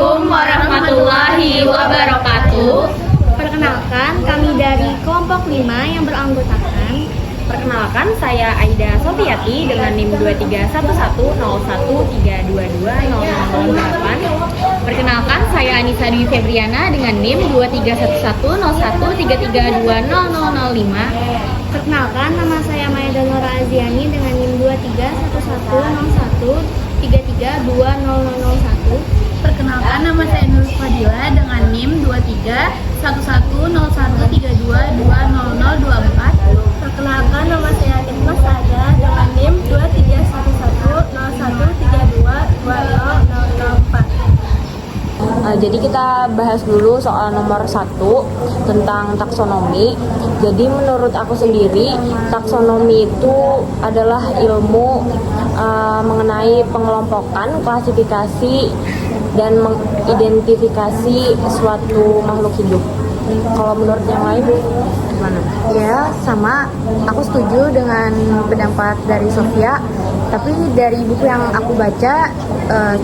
Assalamualaikum warahmatullahi wabarakatuh. Perkenalkan, kami dari kelompok 5 yang beranggotakan. Perkenalkan, saya Aida Sofiati dengan NIM 2311013220008. Perkenalkan, saya Anissa Dwi Febriana dengan NIM 2311013320005. Perkenalkan, nama saya Maya Danora Aziani dengan NIM 2311013320001. Perkenalkan, nama saya Nur Fadila dengan NIM 23101322024. Perkenalkan, nama saya Nikmas Ada dengan NIM 2311013220004. Jadi kita bahas dulu soal nomor 1 tentang taksonomi. Jadi menurut aku sendiri, taksonomi itu adalah ilmu mengenai pengelompokan, klasifikasi, dan mengidentifikasi suatu makhluk hidup. Kalau menurut yang lain gimana? Ya, sama. Aku setuju dengan pendapat dari Sofia. Tapi dari buku yang aku baca,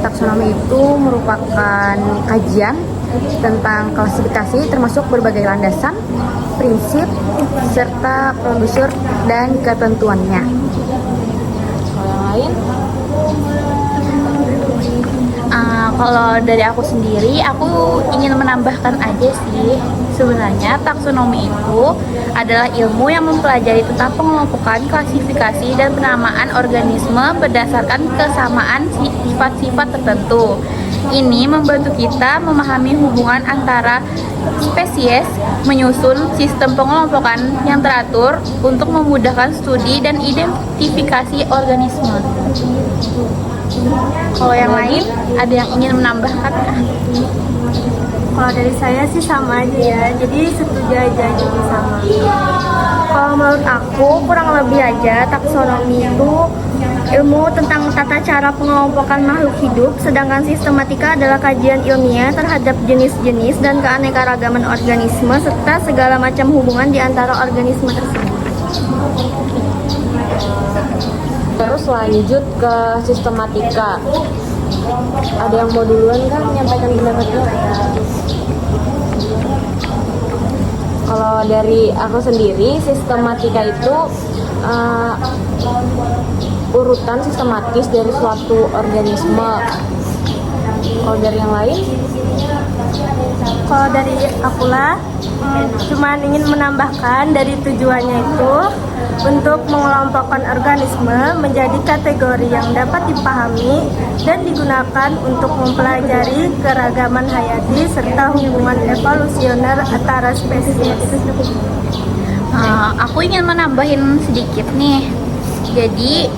taksonomi itu merupakan kajian tentang klasifikasi termasuk berbagai landasan, prinsip, serta prosedur dan ketentuannya. Kalau yang lain? Kalau dari aku sendiri, aku ingin menambahkan aja sih. Sebenarnya taksonomi itu adalah ilmu yang mempelajari tentang pengelompokan, klasifikasi, dan penamaan organisme berdasarkan kesamaan sifat-sifat tertentu. Ini membantu kita memahami hubungan antara spesies, menyusun sistem pengelompokan yang teratur untuk memudahkan studi dan identifikasi organisme. Kalau yang lain, ada yang ingin menambahkan kah? Kalau dari saya sih sama aja ya, jadi setuju aja gitu sama. Kalau menurut aku kurang lebih aja taksonomi itu ilmu tentang tata cara pengelompokan makhluk hidup, sedangkan sistematika adalah kajian ilmiah terhadap jenis-jenis dan keanekaragaman organisme serta segala macam hubungan di antara organisme tersebut. Terus lanjut ke sistematika. Ada yang mau duluan kan menyampaikan pendapatnya? Kalau dari aku sendiri, sistematika itu urutan sistematis dari suatu organisme. Kalau dari yang lain? Kalau dari akulah, cuman ingin menambahkan dari tujuannya itu untuk mengelompokkan organisme menjadi kategori yang dapat dipahami dan digunakan untuk mempelajari keragaman hayati serta hubungan evolusioner antara spesies. Aku ingin menambahin sedikit nih. Jadi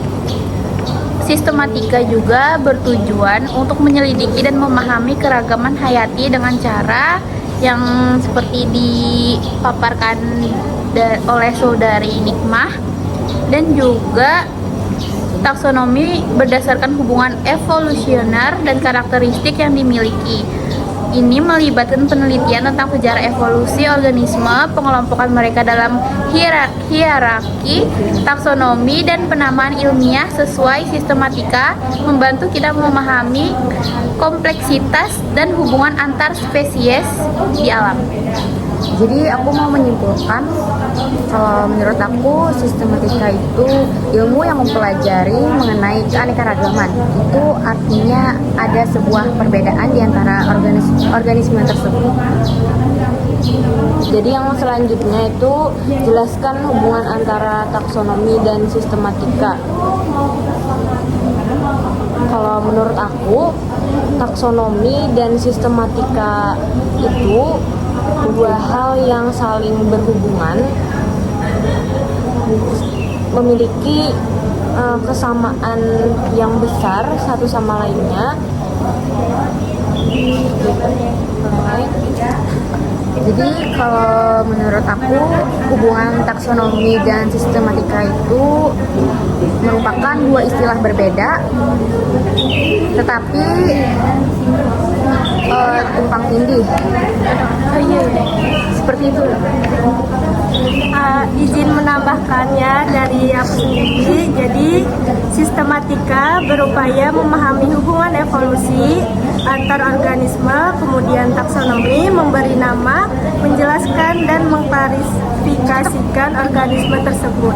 sistematika juga bertujuan untuk menyelidiki dan memahami keragaman hayati dengan cara yang seperti dipaparkan oleh saudari Nikmah, dan juga taksonomi berdasarkan hubungan evolusioner dan karakteristik yang dimiliki. Ini melibatkan penelitian tentang sejarah evolusi organisme, pengelompokan mereka dalam hierarki, taksonomi, dan penamaan ilmiah sesuai sistematika, membantu kita memahami kompleksitas dan hubungan antar spesies di alam. Jadi aku mau menyimpulkan, kalau menurut aku sistematika itu ilmu yang mempelajari mengenai keanekaragaman. Itu artinya ada sebuah perbedaan di antara organisme tersebut. Jadi yang selanjutnya itu jelaskan hubungan antara taksonomi dan sistematika. Kalau menurut aku, taksonomi dan sistematika itu dua hal yang saling berhubungan, memiliki kesamaan yang besar satu sama lainnya. Jadi kalau menurut aku hubungan taksonomi dan sistematika itu merupakan dua istilah berbeda, tetapi tumpang tindih. Seperti itu. Izin menambahkannya dari aku sendiri. Jadi sistematika berupaya memahami hubungan evolusi antar organisme, kemudian taksonomi, memberi nama, menjelaskan dan mengklasifikasikan organisme tersebut.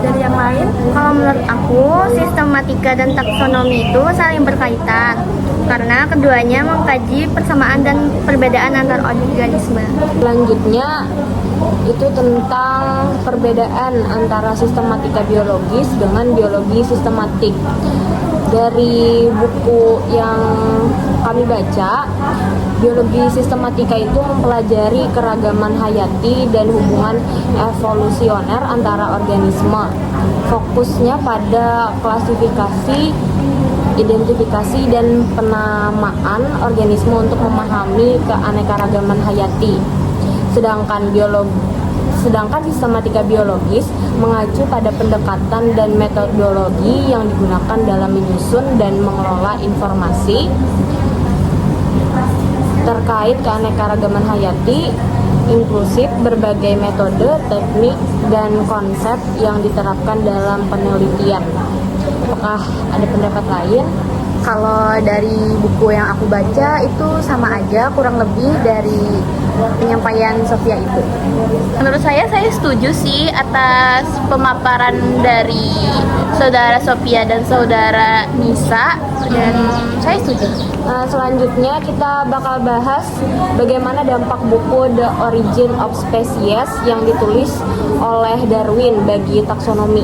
Dari yang lain, Kalau menurut aku, sistematika dan taksonomi itu saling berkaitan karena keduanya mengkaji persamaan dan perbedaan antar organisme. Selanjutnya itu tentang perbedaan antara sistematika biologis dengan biologi sistematik. Dari buku yang kami baca, biologi sistematika itu mempelajari keragaman hayati dan hubungan evolusioner antara organisme. Fokusnya pada klasifikasi, identifikasi, dan penamaan organisme untuk memahami keanekaragaman hayati. Sedangkan sistematika biologis mengacu pada pendekatan dan metodologi yang digunakan dalam menyusun dan mengelola informasi terkait keanekaragaman hayati, inklusif, berbagai metode, teknik, dan konsep yang diterapkan dalam penelitian. Apakah ada pendapat lain? Kalau dari buku yang aku baca itu sama aja kurang lebih dari penyampaian Sofia itu. Menurut saya setuju sih atas pemaparan dari saudara Sophia dan saudara Nisa, dan saya setuju. Selanjutnya kita bakal bahas bagaimana dampak buku The Origin of Species yang ditulis oleh Darwin bagi taksonomi.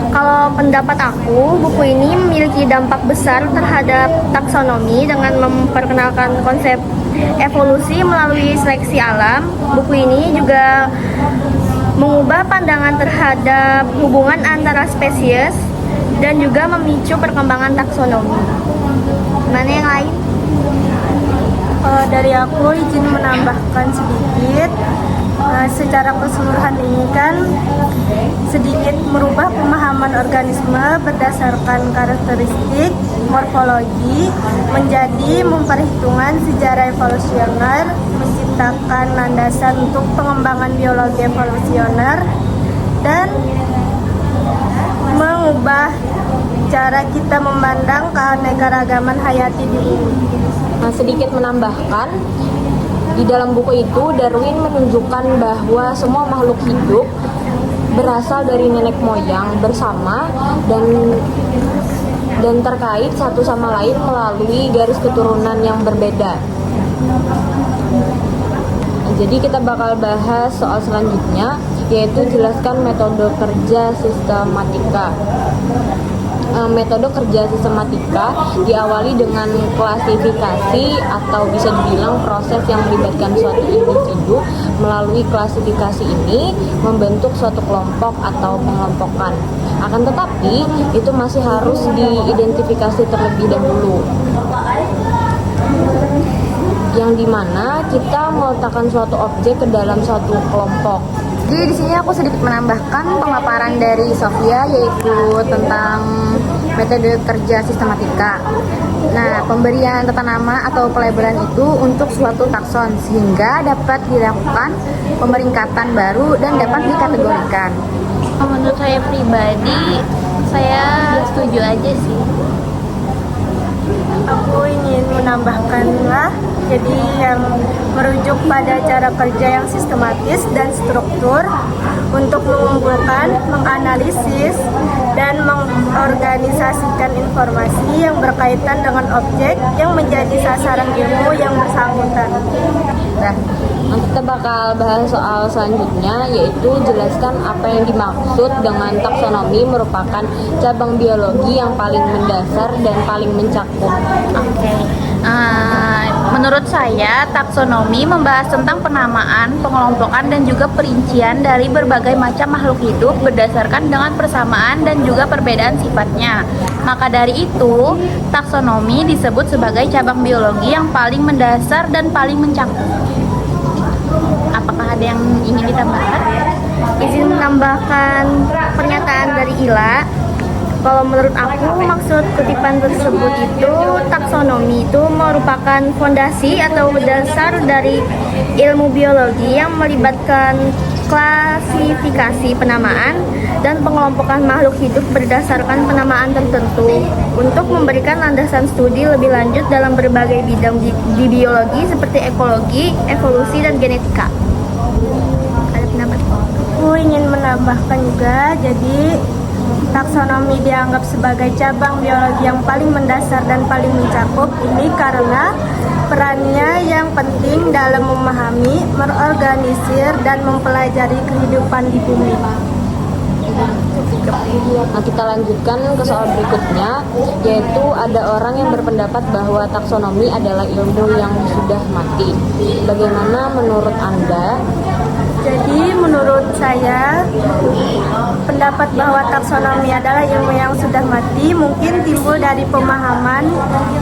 kalau pendapat aku, buku ini memiliki dampak besar terhadap taksonomi dengan memperkenalkan konsep evolusi melalui seleksi alam. Buku ini juga mengubah pandangan terhadap hubungan antara spesies dan juga memicu perkembangan taksonomi. Mana yang lain? Dari aku izin menambahkan sedikit. Secara keseluruhan ini kan sedikit merubah pemahaman organisme berdasarkan karakteristik morfologi menjadi memperhitungkan sejarah evolusioner, menciptakan landasan untuk pengembangan biologi evolusioner, dan mengubah cara kita memandang keanekaragaman hayati di bumi. Sedikit menambahkan, di dalam buku itu Darwin menunjukkan bahwa semua makhluk hidup berasal dari nenek moyang bersama dan terkait satu sama lain melalui garis keturunan yang berbeda. Jadi kita bakal bahas soal selanjutnya, yaitu jelaskan metode kerja sistematika. Metode kerja sistematika diawali dengan klasifikasi atau bisa dibilang proses yang melibatkan suatu individu. Melalui klasifikasi ini membentuk suatu kelompok atau pengelompokan. Akan tetapi itu masih harus diidentifikasi terlebih dahulu, yang dimana kita meletakkan suatu objek ke dalam suatu kelompok. Jadi di sini aku sedikit menambahkan pemaparan dari Sofia, yaitu tentang metode kerja sistematika. Nah, pemberian tata nama atau pelabelan itu untuk suatu takson sehingga dapat dilakukan pemeringkatan baru dan dapat dikategorikan. Menurut saya pribadi, saya setuju aja sih. Aku ingin menambahkanlah, jadi yang merujuk pada cara kerja yang sistematis dan struktur untuk mengumpulkan, menganalisis, dan mengorganisasikan informasi yang berkaitan dengan objek yang menjadi sasaran ilmu yang bersangkutan. Nah, kita bakal bahas soal selanjutnya, yaitu jelaskan apa yang dimaksud dengan taksonomi merupakan cabang biologi yang paling mendasar dan paling mencakup. Oke. Menurut saya, taksonomi membahas tentang penamaan, pengelompokan, dan juga perincian dari berbagai macam makhluk hidup berdasarkan dengan persamaan dan juga perbedaan sifatnya. Maka dari itu, taksonomi disebut sebagai cabang biologi yang paling mendasar dan paling mencakup. Apakah ada yang ingin ditambahkan? Izin menambahkan pernyataan dari Ila. Kalau menurut aku, maksud kutipan tersebut itu taksonomi itu merupakan fondasi atau dasar dari ilmu biologi yang melibatkan klasifikasi penamaan dan pengelompokan makhluk hidup berdasarkan penamaan tertentu untuk memberikan landasan studi lebih lanjut dalam berbagai bidang di biologi seperti ekologi, evolusi, dan genetika. Ada pendapat? Aku ingin menambahkan juga, jadi taksonomi dianggap sebagai cabang biologi yang paling mendasar dan paling mencakup ini karena perannya yang penting dalam memahami, merorganisir, dan mempelajari kehidupan di bumi. Nah, kita lanjutkan ke soal berikutnya, yaitu ada orang yang berpendapat bahwa taksonomi adalah ilmu yang sudah mati. Bagaimana menurut Anda? Jadi menurut saya, pendapat bahwa taksonomi adalah ilmu yang sudah mati mungkin timbul dari pemahaman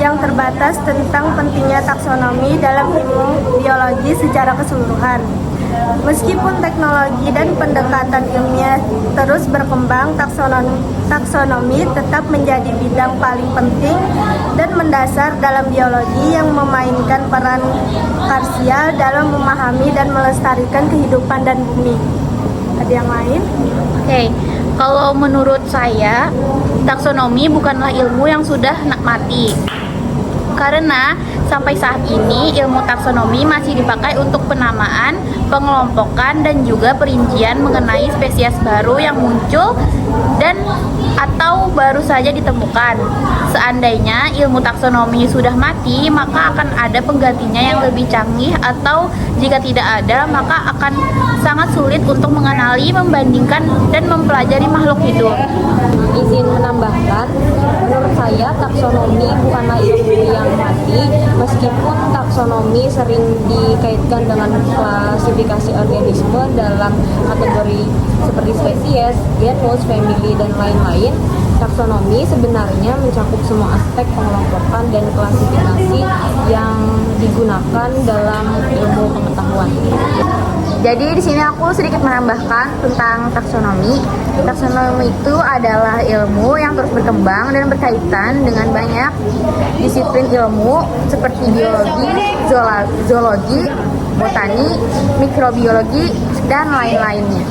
yang terbatas tentang pentingnya taksonomi dalam ilmu biologi secara keseluruhan. Meskipun teknologi dan pendekatan ilmiah terus berkembang, taksonomi tetap menjadi bidang paling penting dan mendasar dalam biologi yang memainkan peran parsial dalam memahami dan melestarikan kehidupan dan bumi. Ada yang lain? Oke, kalau menurut saya, taksonomi bukanlah ilmu yang sudah mati. Karena sampai saat ini ilmu taksonomi masih dipakai untuk penamaan, pengelompokan, dan juga perincian mengenai spesies baru yang muncul dan atau baru saja ditemukan. Seandainya ilmu taksonomi sudah mati, maka akan ada penggantinya yang lebih canggih, atau jika tidak ada, maka akan sangat sulit untuk mengenali, membandingkan, dan mempelajari makhluk hidup. Izin menambahkan, menurut saya taksonomi bukanlah ilmu yang mati, meskipun taksonomi sering dikaitkan dengan klasifikasi organisme dalam kategori seperti spesies, genus, family, dan lain-lain. Taksonomi sebenarnya mencakup semua aspek pengelompokan dan klasifikasi yang digunakan dalam ilmu pengetahuan. Jadi di sini aku sedikit menambahkan tentang taksonomi. Taksonomi itu adalah ilmu yang terus berkembang dan berkaitan dengan banyak disiplin ilmu seperti biologi, zoologi, botani, mikrobiologi, dan lain-lainnya.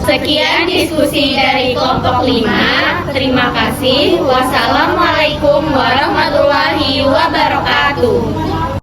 Sekian diskusi dari kelompok 5. Terima kasih. Wassalamualaikum warahmatullahi wabarakatuh.